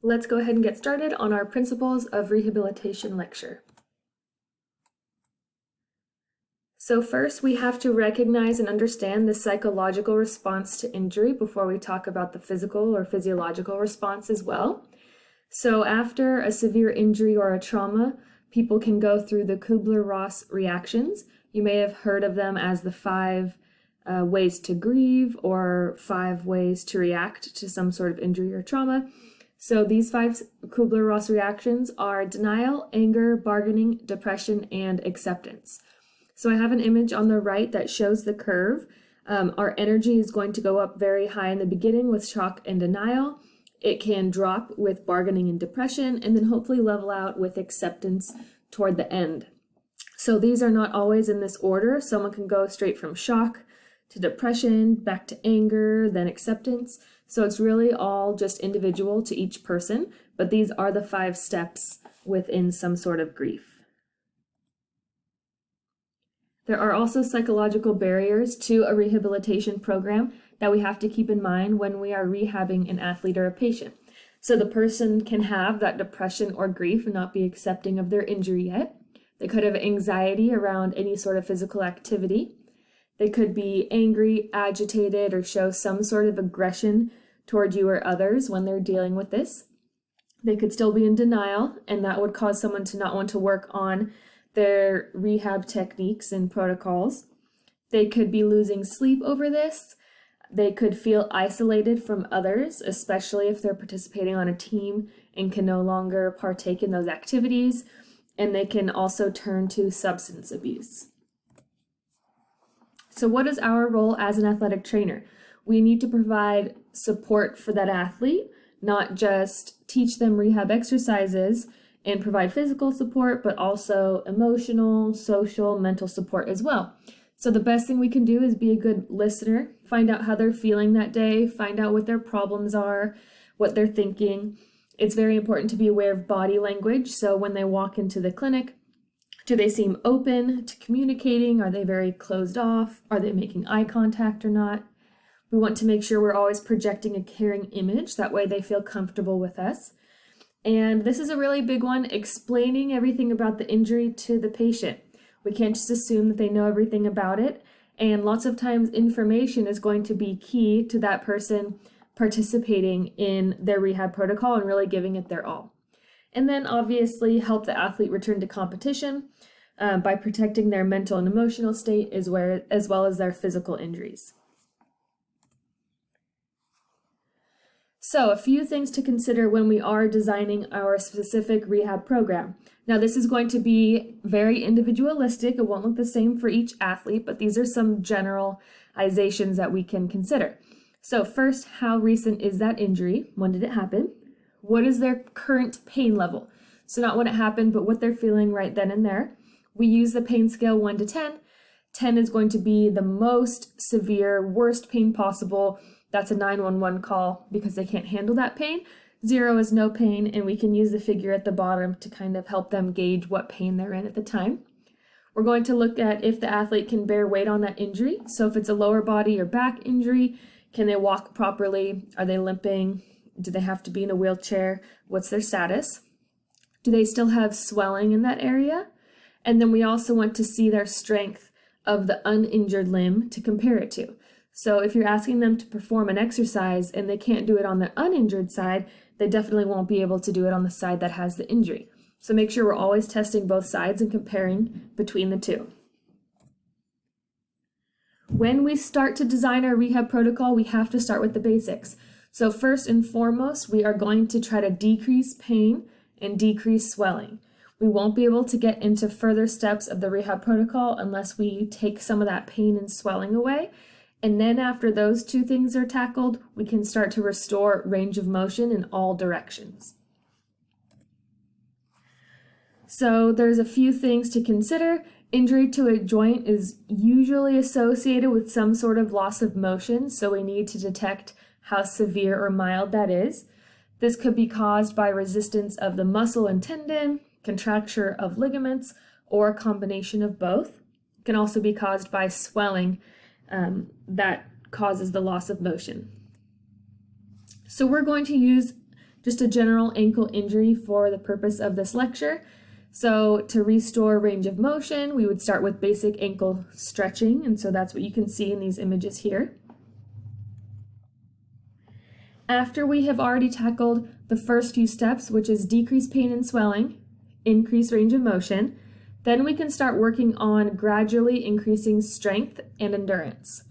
Let's go ahead and get started on our Principles of Rehabilitation lecture. So first, we have to recognize and understand the psychological response to injury before we talk about the physical or physiological response as well. So after a severe injury or a trauma, people can go through the Kubler-Ross reactions. You may have heard of them as the 5 ways to grieve or 5 ways to react to some sort of injury or trauma. So these 5 Kubler-Ross reactions are denial, anger, bargaining, depression, and acceptance. So I have an image on the right that shows the curve. Our energy is going to go up very high in the beginning with shock and denial. It can drop with bargaining and depression, and then hopefully level out with acceptance toward the end. So these are not always in this order. Someone can go straight from shock to depression, back to anger, then acceptance. So it's really all just individual to each person, but these are the 5 steps within some sort of grief. There are also psychological barriers to a rehabilitation program that we have to keep in mind when we are rehabbing an athlete or a patient. So the person can have that depression or grief and not be accepting of their injury yet. They could have anxiety around any sort of physical activity. They could be angry, agitated, or show some sort of aggression toward you or others when they're dealing with this. They could still be in denial, and that would cause someone to not want to work on their rehab techniques and protocols. They could be losing sleep over this. They could feel isolated from others, especially if they're participating on a team and can no longer partake in those activities. And they can also turn to substance abuse. So what is our role as an athletic trainer? We need to provide support for that athlete, not just teach them rehab exercises and provide physical support, but also emotional, social, mental support as well. So the best thing we can do is be a good listener, find out how they're feeling that day, find out what their problems are, what they're thinking. It's very important to be aware of body language. So when they walk into the clinic, do they seem open to communicating? Are they very closed off? Are they making eye contact or not? We want to make sure we're always projecting a caring image. That way they feel comfortable with us. And this is a really big one, explaining everything about the injury to the patient. We can't just assume that they know everything about it. And lots of times information is going to be key to that person participating in their rehab protocol and really giving it their all. And then obviously help the athlete return to competition by protecting their mental and emotional state as well as their physical injuries. So a few things to consider when we are designing our specific rehab program. Now this is going to be very individualistic. It won't look the same for each athlete, but these are some generalizations that we can consider. So first, how recent is that injury? When did it happen? What is their current pain level? So not when it happened, but what they're feeling right then and there. We use the pain scale 1 to 10. 10 is going to be the most severe, worst pain possible. That's a 911 call because they can't handle that pain. 0 is no pain, and we can use the figure at the bottom to kind of help them gauge what pain they're in at the time. We're going to look at if the athlete can bear weight on that injury. So if it's a lower body or back injury, can they walk properly? Are they limping? Do they have to be in a wheelchair? What's their status? Do they still have swelling in that area? And then we also want to see their strength of the uninjured limb to compare it to. So if you're asking them to perform an exercise and they can't do it on the uninjured side, they definitely won't be able to do it on the side that has the injury. So make sure we're always testing both sides and comparing between the two. When we start to design our rehab protocol, we have to start with the basics. So first and foremost, we are going to try to decrease pain and decrease swelling. We won't be able to get into further steps of the rehab protocol unless we take some of that pain and swelling away. And then after those 2 things are tackled, we can start to restore range of motion in all directions. So there's a few things to consider. Injury to a joint is usually associated with some sort of loss of motion, so we need to detect how severe or mild that is. This could be caused by resistance of the muscle and tendon, contracture of ligaments, or a combination of both. It can also be caused by swelling that causes the loss of motion. So we're going to use just a general ankle injury for the purpose of this lecture. So to restore range of motion, we would start with basic ankle stretching, and so that's what you can see in these images here. After we have already tackled the first few steps, which is decrease pain and swelling, increase range of motion, then we can start working on gradually increasing strength and endurance.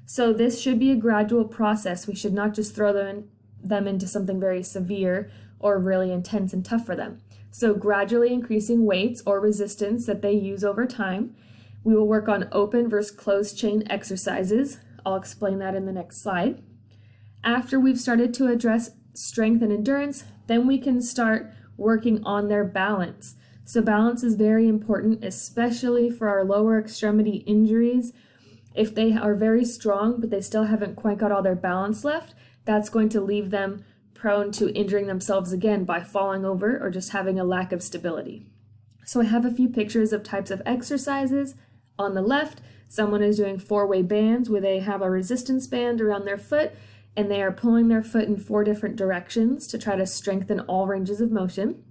So this should be a gradual process. We should not just throw them into something very severe or really intense and tough for them. So gradually increasing weights or resistance that they use over time. We will work on open versus closed chain exercises. I'll explain that in the next slide. After we've started to address strength and endurance, then we can start working on their balance. So balance is very important, especially for our lower extremity injuries. If they are very strong, but they still haven't quite got all their balance left, that's going to leave them prone to injuring themselves again by falling over or just having a lack of stability. So I have a few pictures of types of exercises. On the left, someone is doing 4-way bands where they have a resistance band around their foot and they are pulling their foot in 4 different directions to try to strengthen all ranges of motion.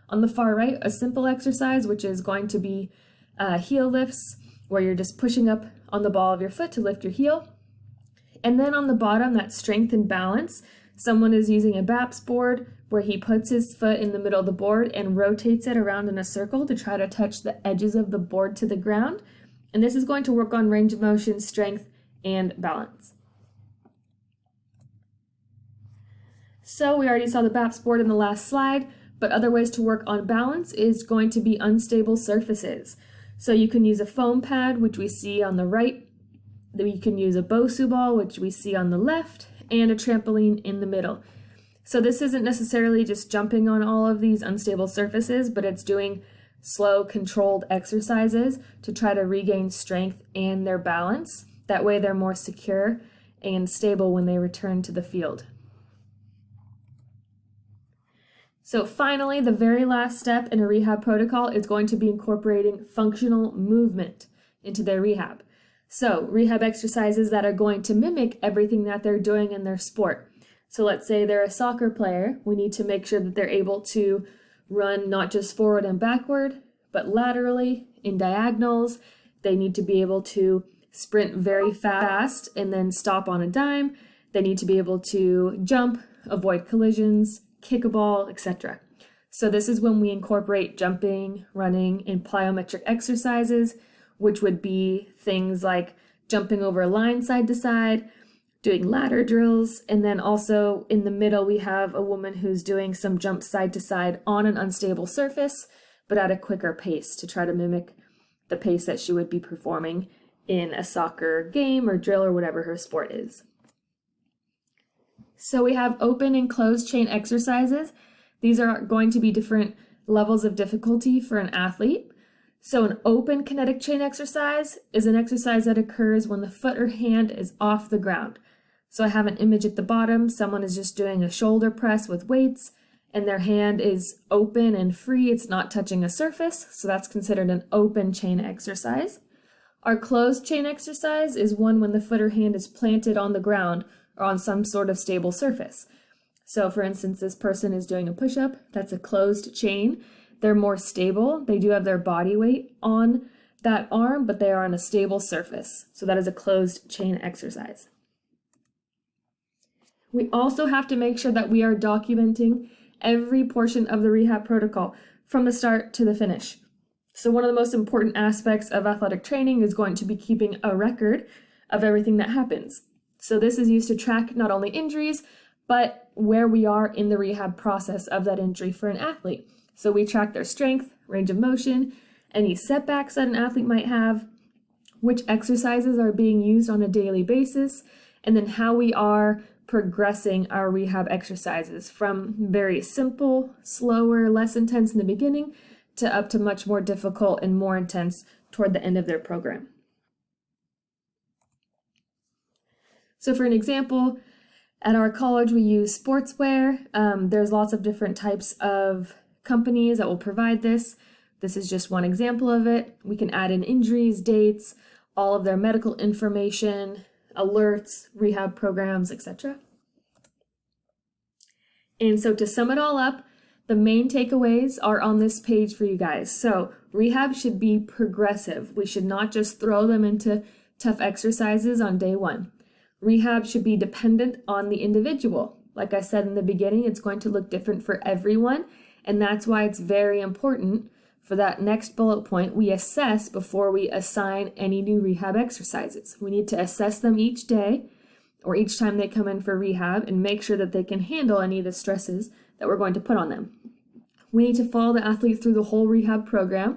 On the far right, a simple exercise, which is going to be heel lifts, where you're just pushing up on the ball of your foot to lift your heel. And then on the bottom, that strength and balance, someone is using a BAPS board where he puts his foot in the middle of the board and rotates it around in a circle to try to touch the edges of the board to the ground. And this is going to work on range of motion, strength, and balance. So we already saw the BAPS board in the last slide, but other ways to work on balance is going to be unstable surfaces. So you can use a foam pad, which we see on the right. You can use a Bosu ball, which we see on the left, and a trampoline in the middle. So this isn't necessarily just jumping on all of these unstable surfaces, but it's doing slow, controlled exercises to try to regain strength and their balance. That way they're more secure and stable when they return to the field. So finally, the very last step in a rehab protocol is going to be incorporating functional movement into their rehab. So rehab exercises that are going to mimic everything that they're doing in their sport. So let's say they're a soccer player. We need to make sure that they're able to run not just forward and backward, but laterally in diagonals. They need to be able to sprint very fast and then stop on a dime. They need to be able to jump, avoid collisions, kick a ball, etc. So this is when we incorporate jumping, running, and plyometric exercises, which would be things like jumping over a line side to side, doing ladder drills, and then also in the middle we have a woman who's doing some jumps side to side on an unstable surface, but at a quicker pace to try to mimic the pace that she would be performing in a soccer game or drill or whatever her sport is. So we have open and closed chain exercises. These are going to be different levels of difficulty for an athlete. So an open kinetic chain exercise is an exercise that occurs when the foot or hand is off the ground. So I have an image at the bottom. Someone is just doing a shoulder press with weights and their hand is open and free. It's not touching a surface. So that's considered an open chain exercise. Our closed chain exercise is one when the foot or hand is planted on the ground or on some sort of stable surface. So for instance, this person is doing a push-up. That's a closed chain. They're more stable. They do have their body weight on that arm, but they are on a stable surface. So that is a closed chain exercise. We also have to make sure that we are documenting every portion of the rehab protocol from the start to the finish. So one of the most important aspects of athletic training is going to be keeping a record of everything that happens. So this is used to track not only injuries, but where we are in the rehab process of that injury for an athlete. So we track their strength, range of motion, any setbacks that an athlete might have, which exercises are being used on a daily basis, and then how we are progressing our rehab exercises from very simple, slower, less intense in the beginning to up to much more difficult and more intense toward the end of their program. So for an example, at our college we use sportswear. There's lots of different types of companies that will provide this. This is just one example of it. We can add in injuries, dates, all of their medical information, alerts, rehab programs, etc. And so to sum it all up, the main takeaways are on this page for you guys. So rehab should be progressive. We should not just throw them into tough exercises on day one. Rehab should be dependent on the individual. Like I said in the beginning, it's going to look different for everyone, and that's why it's very important for that next bullet point, we assess before we assign any new rehab exercises. We need to assess them each day or each time they come in for rehab and make sure that they can handle any of the stresses that we're going to put on them. We need to follow the athlete through the whole rehab program.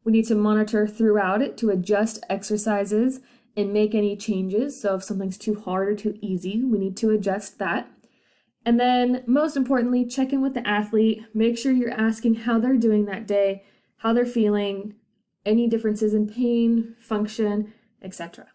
We need to monitor throughout it to adjust exercises and make any changes. So if something's too hard or too easy, we need to adjust that. And then most importantly, check in with the athlete. Make sure you're asking how they're doing that day, how they're feeling, any differences in pain, function, etc.